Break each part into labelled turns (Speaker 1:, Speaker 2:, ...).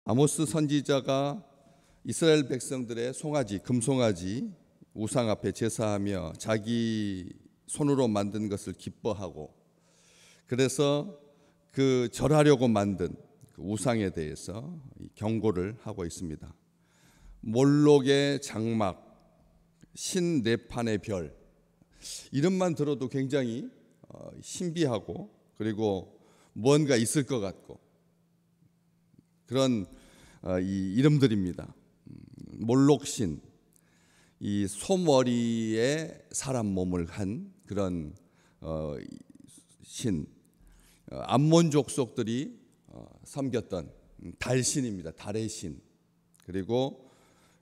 Speaker 1: 아모스 선지자가 이스라엘 백성들의 송아지, 금송아지 우상 앞에 제사하며 자기 손으로 만든 것을 기뻐하고, 그래서 그 절하려고 만든 그 우상에 대해서 경고를 하고 있습니다. 몰록의 장막, 신네판의 별, 이름만 들어도 굉장히 신비하고 그리고 뭔가 있을 것 같고 그런 이 이름들입니다. 몰록신, 이 소머리에 사람 몸을 한 그런 신, 암몬 족속들이 섬겼던 달신입니다. 달의 신. 그리고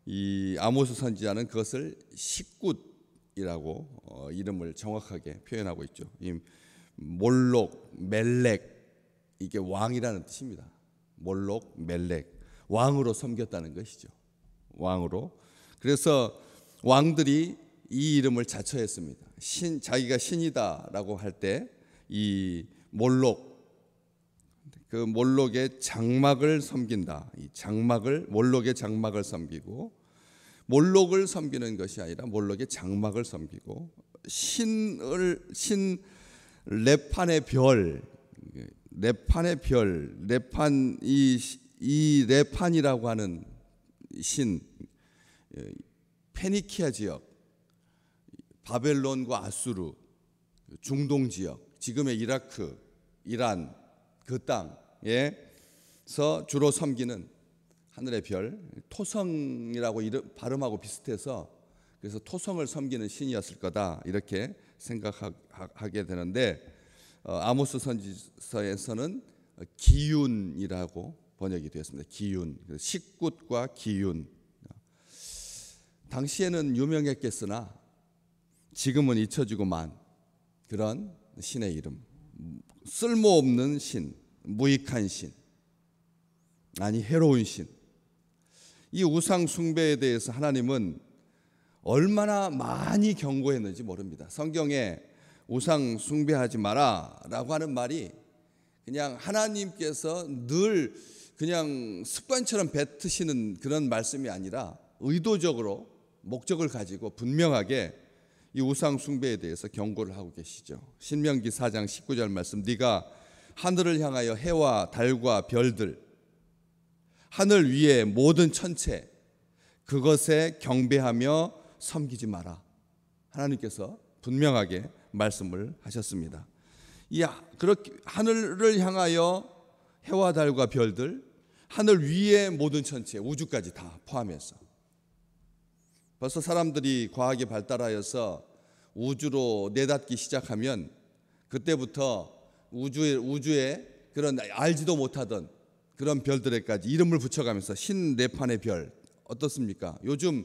Speaker 1: 이 아모스 선지자는 그것을 식굿이라고 이름을 정확하게 표현하고 있죠. 이 몰록, 멜렉, 이게 왕이라는 뜻입니다. 몰록, 멜렉, 왕으로 섬겼다는 것이죠. 왕으로. 그래서 왕들이 이 이름을 자처했습니다. 자기가 신이다라고 할 때 이 몰록, 그 몰록의 장막을 섬긴다. 이 장막을, 몰록의 장막을 섬기고, 몰록을 섬기는 것이 아니라 몰록의 장막을 섬기고, 신 레판의 별, 레판의 별, 레판, 이 레판이라고 하는 신, 페니키아 지역, 바벨론과 아수르, 중동 지역, 지금의 이라크, 이란, 그 땅에서 주로 섬기는 하늘의 별, 토성이라고 발음하고 비슷해서 그래서 토성을 섬기는 신이었을 거다, 이렇게 생각하게 되는데, 아모스 선지서에서는 기윤이라고 번역이 되었습니다. 기윤, 식굿과 기윤. 당시에는 유명했겠으나 지금은 잊혀지고만 그런 신의 이름, 쓸모없는 신, 무익한 신, 아니 해로운 신. 이 우상 숭배에 대해서 하나님은 얼마나 많이 경고했는지 모릅니다. 성경에 우상 숭배하지 마라 라고 하는 말이 그냥 하나님께서 늘 그냥 습관처럼 뱉으시는 그런 말씀이 아니라 의도적으로 목적을 가지고 분명하게 이 우상 숭배에 대해서 경고를 하고 계시죠. 신명기 4장 19절 말씀, 네가 하늘을 향하여 해와 달과 별들, 하늘 위의 모든 천체, 그것에 경배하며 섬기지 마라. 하나님께서 분명하게 말씀을 하셨습니다. 그렇게 하늘을 향하여 해와 달과 별들, 하늘 위의 모든 천체, 우주까지 다 포함해서. 벌써 사람들이 과학이 발달하여서 우주로 내닫기 시작하면 그때부터 우주에 그런 알지도 못하던 그런 별들에까지 이름을 붙여가면서 신네판의 별, 어떻습니까? 요즘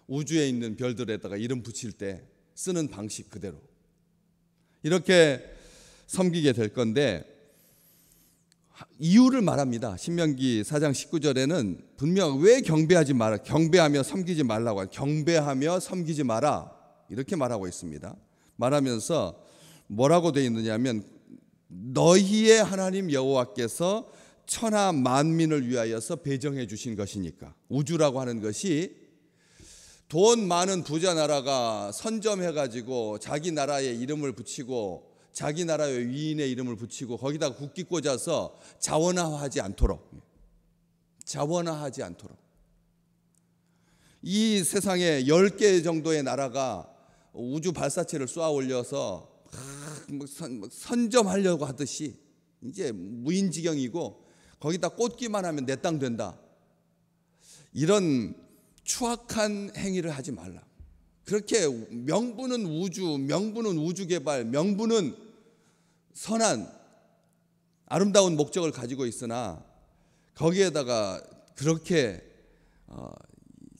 Speaker 1: 우주에 있는 별들에다가 이름 붙일 때 쓰는 방식 그대로 이렇게 섬기게 될 건데, 이유를 말합니다. 신명기 4장 19절에는 분명 왜 경배하지 마라, 경배하며 섬기지 말라고, 경배하며 섬기지 마라 이렇게 말하고 있습니다. 말하면서 뭐라고 되어 있느냐면, 너희의 하나님 여호와께서 천하 만민을 위하여서 배정해 주신 것이니까. 우주라고 하는 것이 돈 많은 부자 나라가 선점해가지고 자기 나라에 이름을 붙이고 자기 나라의 위인의 이름을 붙이고 거기다가 국기 꽂아서 자원화하지 않도록 이 세상에 10개 정도의 나라가 우주 발사체를 쏘아 올려서 선점하려고 하듯이 이제 무인지경이고 거기다 꽂기만 하면 내 땅 된다, 이런 추악한 행위를 하지 말라. 그렇게 명분은 우주, 명분은 우주개발, 명분은 선한 아름다운 목적을 가지고 있으나 거기에다가 그렇게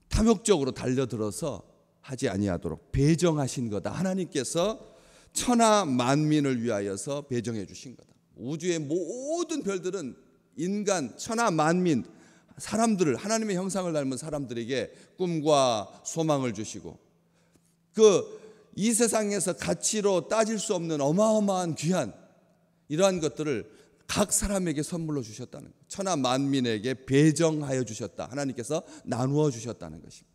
Speaker 1: 탐욕적으로 달려들어서 하지 아니하도록 배정하신 거다. 하나님께서 천하 만민을 위하여서 배정해 주신 거다. 우주의 모든 별들은 인간, 천하 만민, 사람들을, 하나님의 형상을 닮은 사람들에게 꿈과 소망을 주시고, 이 세상에서 가치로 따질 수 없는 어마어마한 귀한 이러한 것들을 각 사람에게 선물로 주셨다는 거예요. 천하 만민에게 배정하여 주셨다. 하나님께서 나누어 주셨다는 것입니다.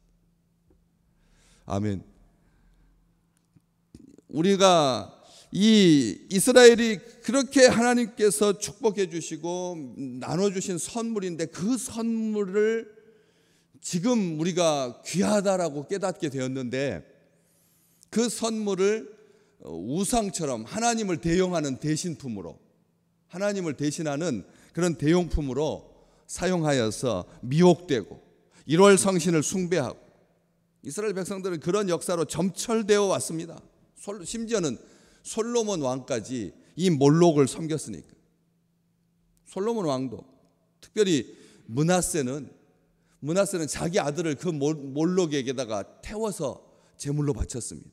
Speaker 1: 아멘. 우리가 이 이스라엘이 그렇게 하나님께서 축복해 주시고 나눠 주신 선물인데 그 선물을 지금 우리가 귀하다라고 깨닫게 되었는데 그 선물을 우상처럼 하나님을 대용하는 대신품으로, 하나님을 대신하는 그런 대용품으로 사용하여서 미혹되고 1월 성신을 숭배하고, 이스라엘 백성들은 그런 역사로 점철되어 왔습니다. 심지어는 솔로몬 왕까지 이 몰록을 섬겼으니까. 솔로몬 왕도, 특별히 므낫세는 자기 아들을 그 몰록에게다가 태워서 제물로 바쳤습니다.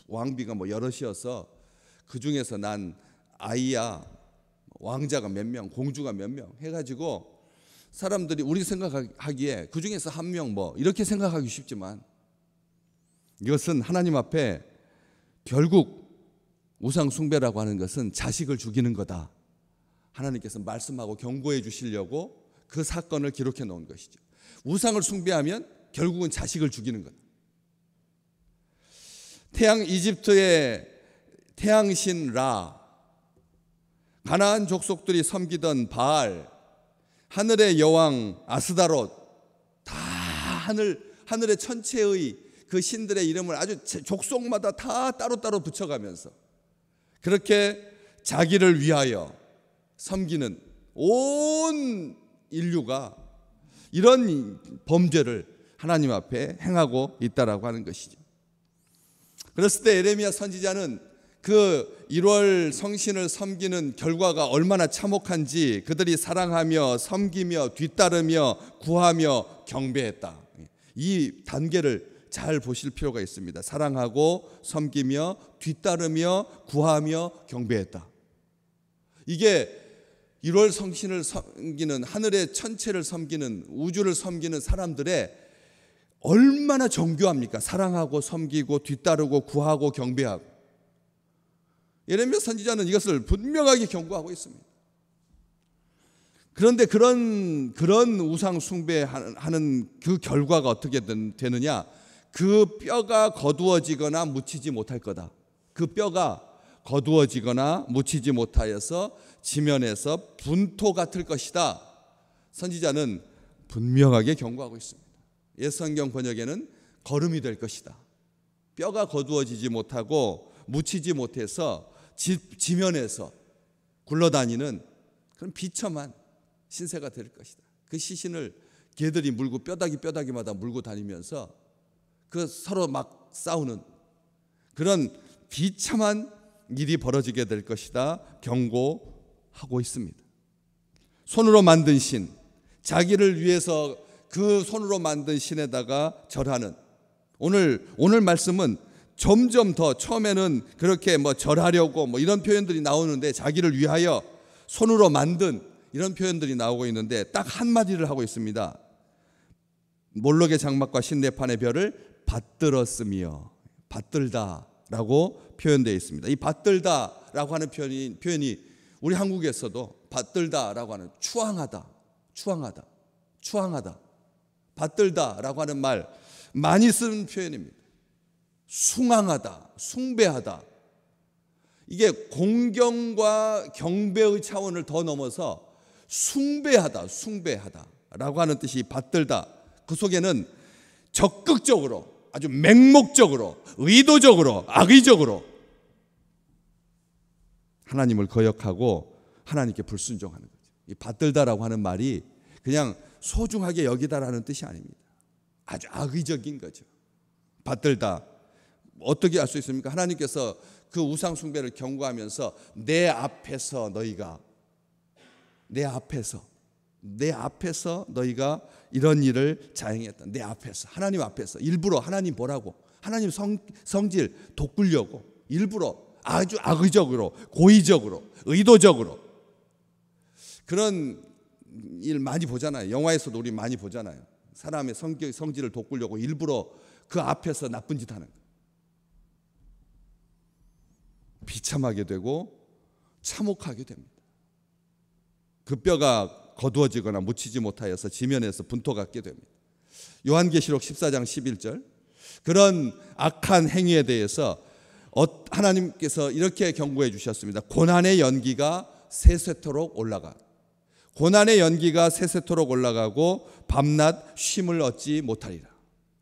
Speaker 1: 왕비가 여럿이어서 그 중에서 난 아이야, 왕자가 몇 명, 공주가 몇 명 해가지고 사람들이 우리 생각하기에 그 중에서 한 명 이렇게 생각하기 쉽지만, 이것은 하나님 앞에 결국 우상 숭배라고 하는 것은 자식을 죽이는 거다. 하나님께서 말씀하고 경고해 주시려고 그 사건을 기록해 놓은 것이죠. 우상을 숭배하면 결국은 자식을 죽이는 거다. 이집트의 태양신 라, 가나안 족속들이 섬기던 바알, 하늘의 여왕 아스다롯, 다 하늘의 천체의 그 신들의 이름을 아주 족속마다 다 따로따로 붙여가면서 그렇게 자기를 위하여 섬기는 온 인류가 이런 범죄를 하나님 앞에 행하고 있다라고 하는 것이죠. 그랬을 때 예레미야 선지자는 그 1월 성신을 섬기는 결과가 얼마나 참혹한지 그들이 사랑하며 섬기며 뒤따르며 구하며 경배했다. 이 단계를 잘 보실 필요가 있습니다. 사랑하고 섬기며 뒤따르며 구하며 경배했다. 이게 1월 성신을 섬기는, 하늘의 천체를 섬기는, 우주를 섬기는 사람들의 얼마나 정교합니까? 사랑하고 섬기고 뒤따르고 구하고 경배하고. 예레미야 선지자는 이것을 분명하게 경고하고 있습니다. 그런데 그런 우상 숭배하는 그 결과가 어떻게 되느냐? 그 뼈가 거두어지거나 묻히지 못할 거다. 그 뼈가 거두어지거나 묻히지 못하여서 지면에서 분토 같을 것이다. 선지자는 분명하게 경고하고 있습니다. 옛성경 번역에는 거름이 될 것이다. 뼈가 거두어지지 못하고 묻히지 못해서 지면에서 굴러다니는 그런 비참한 신세가 될 것이다. 그 시신을 개들이 물고 뼈다귀마다 물고 다니면서 그 서로 막 싸우는 그런 비참한 일이 벌어지게 될 것이다 경고하고 있습니다. 손으로 만든 신, 자기를 위해서 그 손으로 만든 신에다가 절하는, 오늘 말씀은 점점 더, 처음에는 그렇게 절하려고 이런 표현들이 나오는데 자기를 위하여 손으로 만든 이런 표현들이 나오고 있는데 딱 한마디를 하고 있습니다. 몰록의 장막과 신내판의 별을 받들었으며, 받들다라고 표현되어 있습니다. 이 받들다라고 하는 표현이 우리 한국에서도 받들다라고 하는 추앙하다, 받들다라고 하는 말 많이 쓰는 표현입니다. 숭앙하다, 숭배하다. 이게 공경과 경배의 차원을 더 넘어서 숭배하다라고 하는 뜻이 받들다. 그 속에는 적극적으로, 아주 맹목적으로, 의도적으로, 악의적으로 하나님을 거역하고 하나님께 불순종하는 거죠. 이 받들다라고 하는 말이 그냥 소중하게 여기다라는 뜻이 아닙니다. 아주 악의적인 거죠. 받들다. 어떻게 알 수 있습니까? 하나님께서 그 우상 숭배를 경고하면서 내 앞에서 너희가 이런 일을 자행했다. 내 앞에서, 하나님 앞에서 일부러 하나님 보라고, 하나님 성질 돋구려고 일부러 아주 악의적으로, 고의적으로, 의도적으로 그런 일 많이 보잖아요. 영화에서도 우리 많이 보잖아요. 사람의 성질을 돋구려고 일부러 그 앞에서 나쁜 짓 하는 거. 비참하게 되고 참혹하게 됩니다. 그 뼈가 거두어지거나 묻히지 못하여서 지면에서 분토가 게 됩니다. 요한계시록 14장 11절, 그런 악한 행위에 대해서 하나님께서 이렇게 경고해 주셨습니다. 고난의 연기가 세세토록 올라가. 고난의 연기가 세세토록 올라가고 밤낮 쉼을 얻지 못하리라.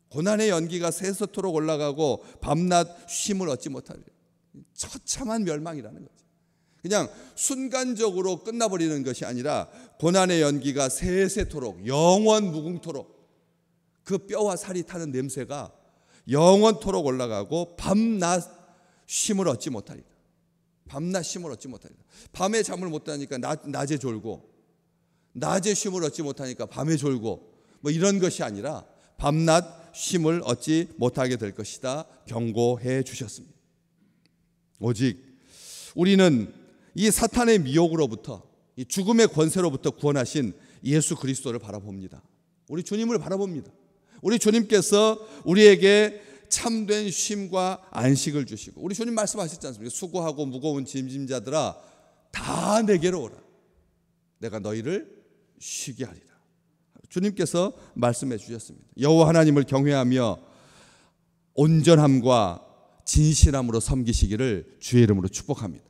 Speaker 1: 고난의 연기가 세세토록 올라가고 밤낮 쉼을 얻지 못하리라. 처참한 멸망이라는 거죠. 그냥 순간적으로 끝나버리는 것이 아니라 고난의 연기가 세세토록, 영원 무궁토록, 그 뼈와 살이 타는 냄새가 영원토록 올라가고 밤낮 쉼을 얻지 못하리라. 밤낮 쉼을 얻지 못하리라. 밤에 잠을 못 자니까 낮에 졸고, 낮에 쉼을 얻지 못하니까 밤에 졸고, 뭐 이런 것이 아니라 밤낮 쉼을 얻지 못하게 될 것이다 경고해 주셨습니다. 오직 우리는 이 사탄의 미혹으로부터, 이 죽음의 권세로부터 구원하신 예수 그리스도를 바라봅니다. 우리 주님을 바라봅니다. 우리 주님께서 우리에게 참된 쉼과 안식을 주시고, 우리 주님 말씀하셨지 않습니까? 수고하고 무거운 짐진 자들아 다 내게로 오라. 내가 너희를 쉬게 하리라. 주님께서 말씀해 주셨습니다. 여호와 하나님을 경외하며 온전함과 진실함으로 섬기시기를 주의 이름으로 축복합니다.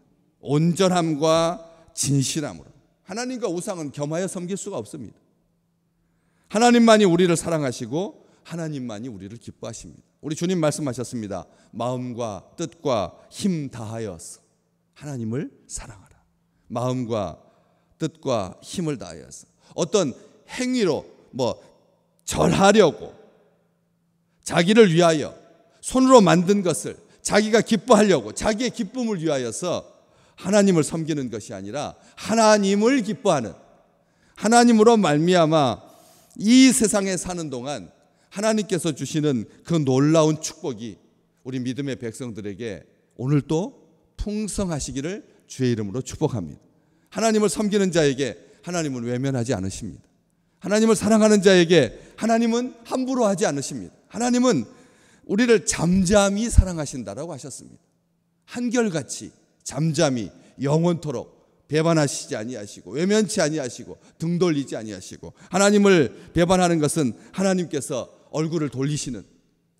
Speaker 1: 온전함과 진실함으로. 하나님과 우상은 겸하여 섬길 수가 없습니다. 하나님만이 우리를 사랑하시고 하나님만이 우리를 기뻐하십니다. 우리 주님 말씀하셨습니다. 마음과 뜻과 힘 다하여서 하나님을 사랑하라. 마음과 뜻과 힘을 다하여서. 어떤 행위로 절하려고, 자기를 위하여 손으로 만든 것을 자기가 기뻐하려고, 자기의 기쁨을 위하여서 하나님을 섬기는 것이 아니라 하나님을 기뻐하는, 하나님으로 말미암아 이 세상에 사는 동안 하나님께서 주시는 그 놀라운 축복이 우리 믿음의 백성들에게 오늘 또 풍성하시기를 주의 이름으로 축복합니다. 하나님을 섬기는 자에게 하나님은 외면하지 않으십니다. 하나님을 사랑하는 자에게 하나님은 함부로 하지 않으십니다. 하나님은 우리를 잠잠히 사랑하신다라고 하셨습니다. 한결같이 잠잠히 영원토록 배반하시지 아니하시고 외면치 아니하시고 등 돌리지 아니하시고, 하나님을 배반하는 것은 하나님께서 얼굴을 돌리시는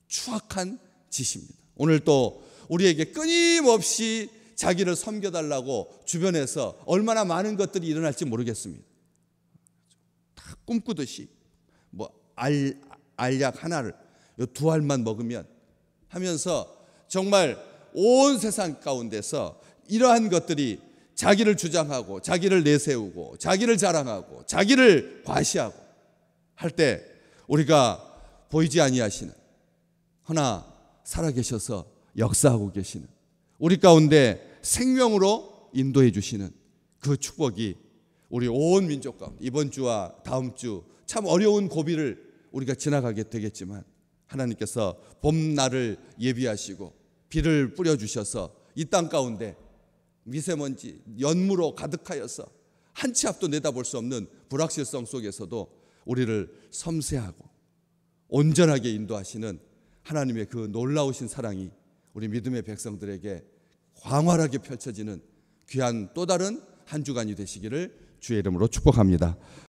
Speaker 1: 추악한 짓입니다. 오늘 또 우리에게 끊임없이 자기를 섬겨달라고 주변에서 얼마나 많은 것들이 일어날지 모르겠습니다. 다 꿈꾸듯이 알약 하나를, 요 두 알만 먹으면 하면서 정말 온 세상 가운데서 이러한 것들이 자기를 주장하고 자기를 내세우고 자기를 자랑하고 자기를 과시하고 할 때 우리가 보이지 아니하시는, 허나 살아계셔서 역사하고 계시는, 우리 가운데 생명으로 인도해 주시는 그 축복이 우리 온 민족 가운데 이번 주와 다음 주 참 어려운 고비를 우리가 지나가게 되겠지만 하나님께서 봄날을 예비하시고 비를 뿌려주셔서 이 땅 가운데 미세먼지, 연무로 가득하여서 한 치 앞도 내다볼 수 없는 불확실성 속에서도 우리를 섬세하고 온전하게 인도하시는 하나님의 그 놀라우신 사랑이 우리 믿음의 백성들에게 광활하게 펼쳐지는 귀한 또 다른 한 주간이 되시기를 주의 이름으로 축복합니다.